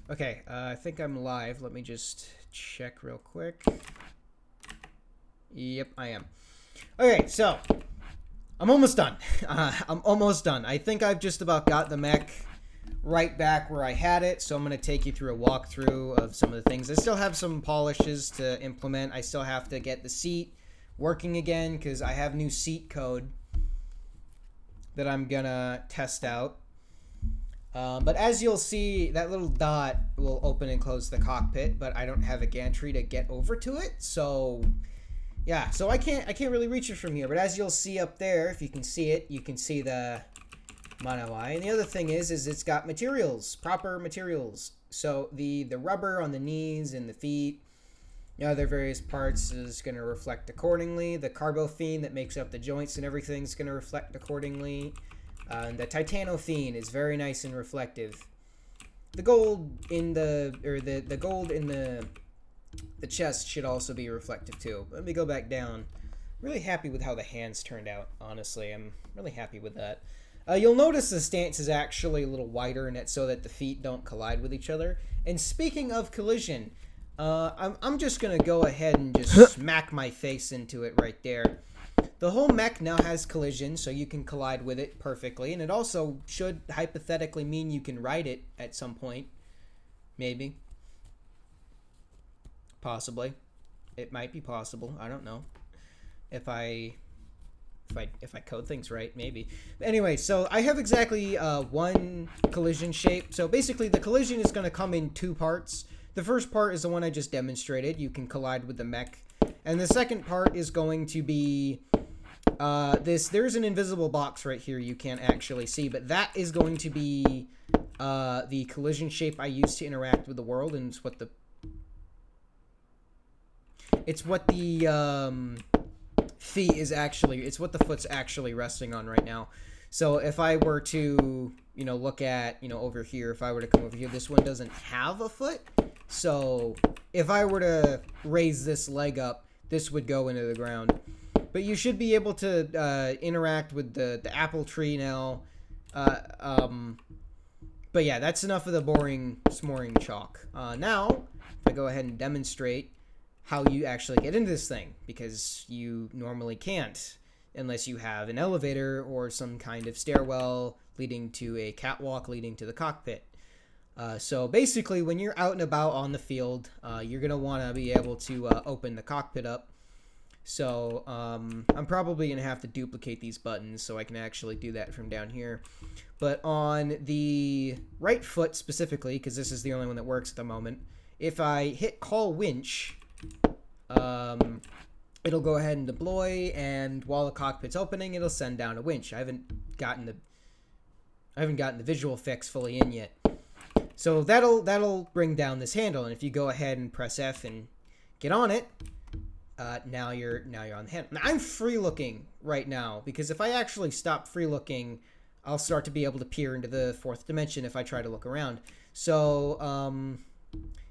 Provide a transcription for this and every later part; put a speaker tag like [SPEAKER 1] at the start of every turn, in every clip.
[SPEAKER 1] Okay, I think I'm live. Let me just check real quick. Yep, I am. Okay, so I'm almost done. I'm almost done. I think I've just about got the mech right back where I had it, so I'm going to take you through a walkthrough of some of the things. I still have some polishes to implement. I still have to get the seat working again because I have new seat code that I'm going to test out. But as you'll see, that little dot will open and close the cockpit, but I don't have a gantry to get over to it, so yeah, so I can't really reach it from here. But as you'll see up there, if you can see it, you can see the mono eye. And the other thing is it's got materials, proper materials. So the rubber on the knees and the feet, the other various parts is going to reflect accordingly. The carbophene that makes up the joints and everything is going to reflect accordingly. And the titanophene is very nice and reflective. The gold in the gold in the chest should also be reflective too. Let me go back down. Really happy with how the hands turned out, honestly. I'm really happy with that. You'll notice the stance is actually a little wider in it so that the feet don't collide with each other. And speaking of collision, I'm just going to go ahead and just smack my face into it right there. The whole mech now has collision, so you can collide with it perfectly. And it also should hypothetically mean you can ride it at some point. Maybe. Possibly. It might be possible. I don't know. If I code things right, maybe. But anyway, so I have exactly one collision shape. So basically the collision is going to come in two parts. The first part is the one I just demonstrated. You can collide with the mech. And the second part is going to be there's an invisible box right here you can't actually see, but that is going to be the collision shape I use to interact with the world, and it's what the feet is actually, it's what the foot's actually resting on right now. So if I were to, look at, over here, if I were to come over here, this one doesn't have a foot. So if I were to raise this leg up, this would go into the ground. But you should be able to interact with the apple tree now. But yeah, that's enough of the boring, smoring chalk. Now, if I go ahead and demonstrate how you actually get into this thing, because you normally can't unless you have an elevator or some kind of stairwell leading to a catwalk leading to the cockpit. So basically, when you're out and about on the field, you're going to want to be able to open the cockpit up. So I'm probably going to have to duplicate these buttons so I can actually do that from down here. But on the right foot specifically, because this is the only one that works at the moment, if I hit call winch, it'll go ahead and deploy, and while the cockpit's opening, it'll send down a winch. I haven't gotten the visual fix fully in yet. So that'll bring down this handle, and if you go ahead and press F and get on it, now you're on the handle. Now I'm free looking right now, because if I actually stop free looking, I'll start to be able to peer into the fourth dimension if I try to look around. So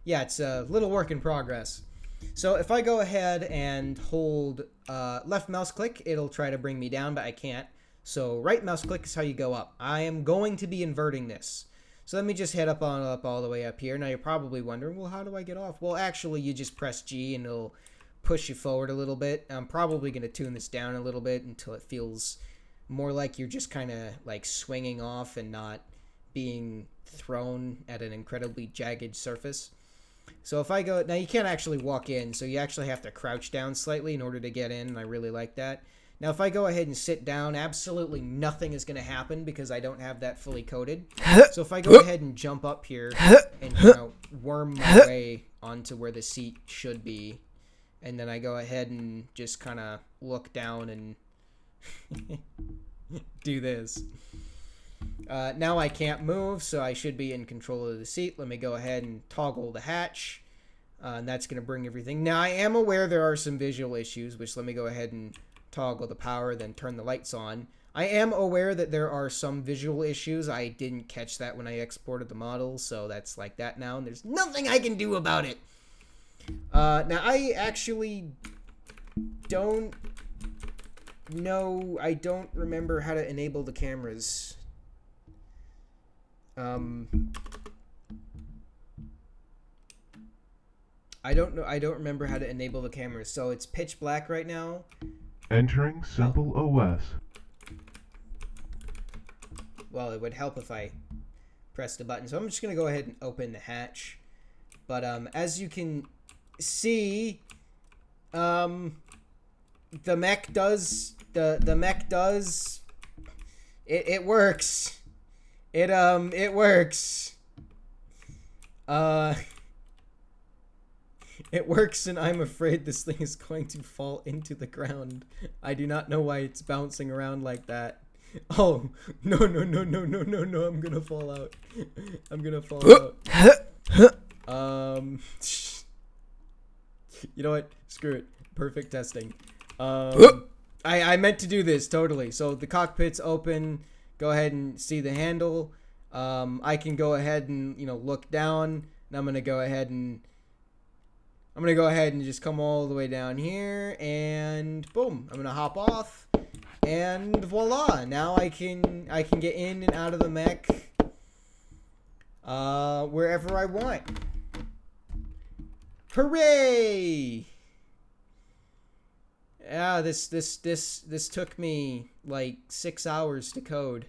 [SPEAKER 1] yeah, it's a little work in progress. So if I go ahead and hold left mouse click, it'll try to bring me down, but I can't. So right mouse click is how you go up. I am going to be inverting this. So let me just head up all the way up here. Now you're probably wondering, well, how do I get off? Well, actually, you just press G and it'll push you forward a little bit. I'm probably going to tune this down a little bit until it feels more like you're just kind of like swinging off and not being thrown at an incredibly jagged surface. So if I go, now you can't actually walk in, so you actually have to crouch down slightly in order to get in, and I really like that. Now if I go ahead and sit down, absolutely nothing is going to happen because I don't have that fully coded. So if I go ahead and jump up here and worm my way onto where the seat should be, and then I go ahead and just kind of look down and do this. Now I can't move, so I should be in control of the seat. Let me go ahead and toggle the hatch, and that's going to bring everything. Now I am aware there are some visual issues, which let me go ahead and toggle the power, then turn the lights on. I am aware that there are some visual issues. I didn't catch that when I exported the model, so that's like that now, and there's nothing I can do about it. Now I actually don't know, I don't remember how to enable the cameras. I don't know. I don't remember how to enable the camera. So it's pitch black right now.
[SPEAKER 2] Entering simple OS.
[SPEAKER 1] Well, it would help if I pressed the button. So I'm just going to go ahead and open the hatch. But as you can see, the mech does the mech does it works. It works. It works, and I'm afraid this thing is going to fall into the ground. I do not know why it's bouncing around like that. Oh, no, no, no, no, no, no, no, I'm gonna fall out. I'm gonna fall out. You know what? Screw it. Perfect testing. I meant to do this, totally. So the cockpit's open. Go ahead and see the handle. I can go ahead and, look down. And I'm gonna go ahead and just come all the way down here, and boom, I'm gonna hop off, and voila! Now I can get in and out of the mech wherever I want. Hooray! Yeah, this took me like 6 hours to code.